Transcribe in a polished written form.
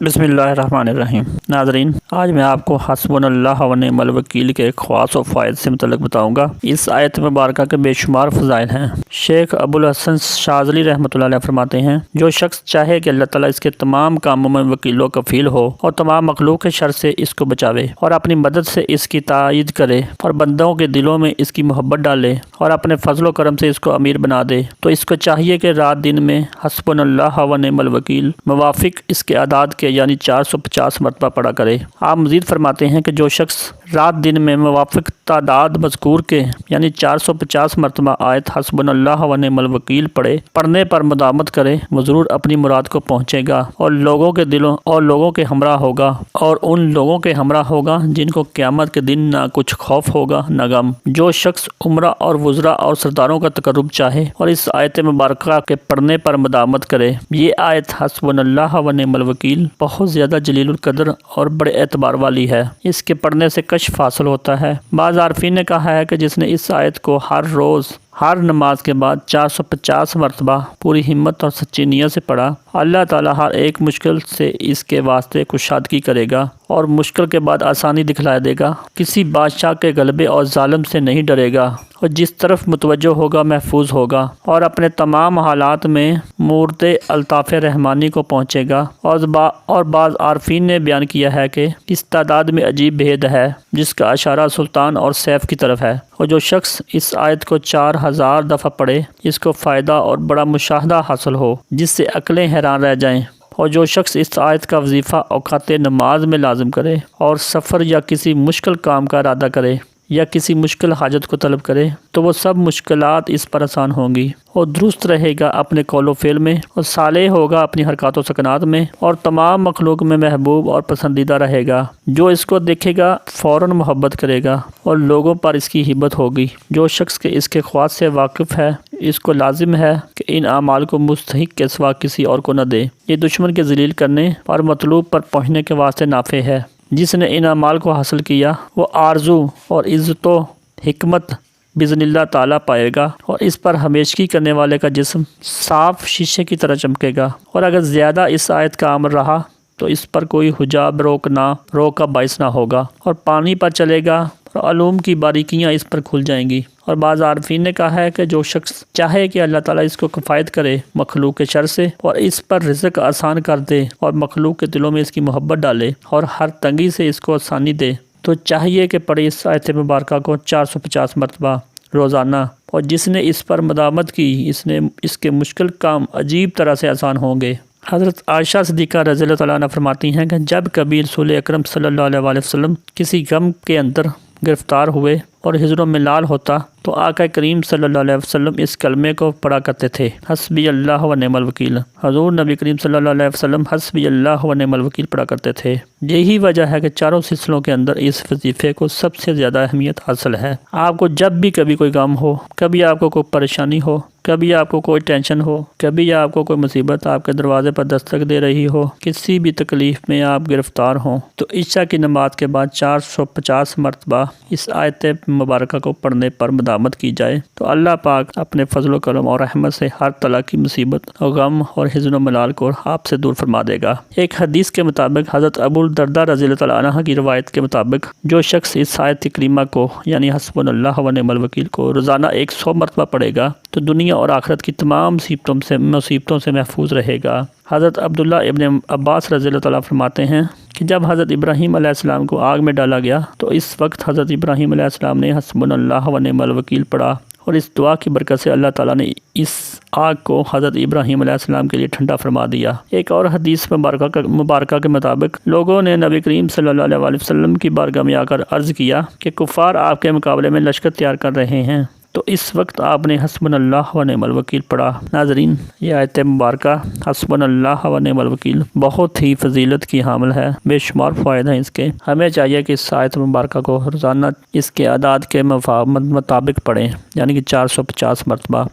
بسم اللہ الرحمن الرحیم۔ ناظرین، آج میں آپ کو حسبنا اللہ و نعم الوکیل کے خواص و فوائد سے متعلق بتاؤں گا۔ اس آیت مبارکہ کے بے شمار فضائل ہیں۔ شیخ ابوالحسن شاذلی رحمۃ اللہ علیہ فرماتے ہیں، جو شخص چاہے کہ اللہ تعالیٰ اس کے تمام کاموں میں وکیل و کفیل ہو اور تمام مخلوق کے شر سے اس کو بچاوے اور اپنی مدد سے اس کی تائید کرے اور بندوں کے دلوں میں اس کی محبت ڈالے اور اپنے فضل و کرم سے اس کو امیر بنا دے، تو اس کو چاہیے کہ رات دن میں حسبنا اللہ و نعم الوکیل موافق اس کے اعداد کے یعنی 450 مرتبہ پڑھا کرے۔ آپ مزید فرماتے ہیں کہ جو شخص رات دن میں موافق تعداد مذکور کے یعنی 450 مرتبہ آیت حسبنا اللہ و نعم الوکیل پڑھنے پر مداومت کرے، وہ ضرور اپنی مراد کو پہنچے گا اور لوگوں کے دلوں اور لوگوں کے ہمراہ ہوگا، اور ان لوگوں کے ہمراہ ہوگا جن کو قیامت کے دن نہ کچھ خوف ہوگا نہ غم۔ جو شخص عمرہ اور وزراء اور سرداروں کا تقرب چاہے اور اس آیت مبارکہ کے پڑھنے پر مداومت کرے، یہ آیت حسبنا اللہ و نعم الوکیل بہت زیادہ جلیل القدر اور بڑے اعتبار والی ہے۔ اس کے پڑھنے سے کشف حاصل ہوتا ہے۔ بعض عارفین نے کہا ہے کہ جس نے اس آیت کو ہر روز ہر نماز کے بعد 450 مرتبہ پوری ہمت اور سچی نیت سے پڑھا، اللہ تعالیٰ ہر ایک مشکل سے اس کے واسطے کشادگی کرے گا اور مشکل کے بعد آسانی دکھلا دے گا، کسی بادشاہ کے غلبے اور ظالم سے نہیں ڈرے گا اور جس طرف متوجہ ہوگا محفوظ ہوگا اور اپنے تمام حالات میں مورد الطاف رحمانی کو پہنچے گا۔ اور بعض عارفین نے بیان کیا ہے کہ اس تعداد میں عجیب بھید ہے جس کا اشارہ سلطان اور سیف کی طرف ہے، اور جو شخص اس آیت کو 4000 دفعہ پڑھے اس کو فائدہ اور بڑا مشاہدہ حاصل ہو جس سے عقلیں حیران رہ جائیں۔ اور جو شخص اس آیت کا وظیفہ اوقات نماز میں لازم کرے اور سفر یا کسی مشکل کام کا ارادہ کرے یا کسی مشکل حاجت کو طلب کرے تو وہ سب مشکلات اس پر آسان ہوں گی، اور درست رہے گا اپنے قول و فعل میں، اور صالح ہوگا اپنی حرکات و سکنات میں، اور تمام مخلوق میں محبوب اور پسندیدہ رہے گا۔ جو اس کو دیکھے گا فوراً محبت کرے گا اور لوگوں پر اس کی ہیبت ہوگی۔ جو شخص کے اس کے خواص سے واقف ہے اس کو لازم ہے کہ ان اعمال کو مستحق کے سوا کسی اور کو نہ دے۔ یہ دشمن کے ذلیل کرنے اور مطلوب پر پہنچنے کے واسطے نافع ہے۔ جس نے ان اعمال کو حاصل کیا وہ آرزو اور عزت و حکمت بإذن اللہ تعالیٰ پائے گا، اور اس پر ہمیشگی کرنے والے کا جسم صاف شیشے کی طرح چمکے گا، اور اگر زیادہ اس آیت کا عمل رہا تو اس پر کوئی حجاب روک کا باعث نہ ہوگا اور پانی پر چلے گا اور علوم کی باریکیاں اس پر کھل جائیں گی۔ اور بعض عارفین نے کہا ہے کہ جو شخص چاہے کہ اللہ تعالیٰ اس کو کفایت کرے مخلوق کے شر سے اور اس پر رزق آسان کر دے اور مخلوق کے دلوں میں اس کی محبت ڈالے اور ہر تنگی سے اس کو آسانی دے، تو چاہیے کہ پڑھے اس آیت مبارکہ کو 450 مرتبہ روزانہ، اور جس نے اس پر مداومت کی اس کے مشکل کام عجیب طرح سے آسان ہوں گے۔ حضرت عائشہ صدیقہ رضی اللہ تعالیٰ عنہ فرماتی ہیں کہ جب کبھی رسول اکرم صلی اللہ علیہ وآلہ وسلم کسی غم کے اندر گرفتار ہوئے اور حزن و ملال ہوتا تو آقا کریم صلی اللہ علیہ وسلم اس کلمے کو پڑھا کرتے تھے، حسبی اللہ و نعم الوکیل۔ حضور نبی کریم صلی اللہ علیہ وسلم حسبی اللہ و نعم الوکیل پڑھا کرتے تھے۔ یہی وجہ ہے کہ چاروں سلسلوں کے اندر اس وظیفے کو سب سے زیادہ اہمیت حاصل ہے۔ آپ کو جب بھی کبھی کوئی غم ہو، کبھی آپ کو کوئی پریشانی ہو، کبھی آپ کو کوئی ٹینشن ہو، کبھی آپ کو کوئی مصیبت آپ کے دروازے پر دستک دے رہی ہو، کسی بھی تکلیف میں آپ گرفتار ہوں، تو عشاء کی نماز کے بعد 450 مرتبہ اس آیت مبارکہ کو پڑھنے پر مداومت کی جائے تو اللہ پاک اپنے فضل و کرم اور رحمت سے ہر طرح کی مصیبت اور غم اور حزن و ملال کو آپ سے دور فرما دے گا۔ ایک حدیث کے مطابق حضرت ابو الدرداء رضی اللہ تعالیٰ عنہ کی روایت کے مطابق جو شخص اس آیت کریمہ کو یعنی حسبنا اللہ و نعم الوکیل کو روزانہ 100 مرتبہ پڑھے گا تو دنیا اور آخرت کی تمام مصیبتوں سے محفوظ رہے گا۔ حضرت عبداللہ ابن عباس رضی اللہ تعالیٰ فرماتے ہیں کہ جب حضرت ابراہیم علیہ السلام کو آگ میں ڈالا گیا تو اس وقت حضرت ابراہیم علیہ السلام نے حسبنا اللہ و نعم الوکیل پڑھا، اور اس دعا کی برکت سے اللہ تعالیٰ نے اس آگ کو حضرت ابراہیم علیہ السلام کے لیے ٹھنڈا فرما دیا۔ ایک اور حدیث مبارکہ کے مطابق لوگوں نے نبی کریم صلی اللہ علیہ وسلم کی بارگاہ میں آ کر عرض کیا کہ کفار آپ کے مقابلے میں لشکر تیار کر رہے ہیں، تو اس وقت آپ نے حسبنا اللہ و نعم الوکیل پڑھا۔ ناظرین، یہ آیت مبارکہ حسبنا اللہ و نعم الوکیل بہت ہی فضیلت کی حامل ہے، بے شمار فوائد ہیں اس کے۔ ہمیں چاہیے کہ اس آیت مبارکہ کو روزانہ اس کے اعداد کے مطابق پڑھیں، یعنی کہ 450 مرتبہ۔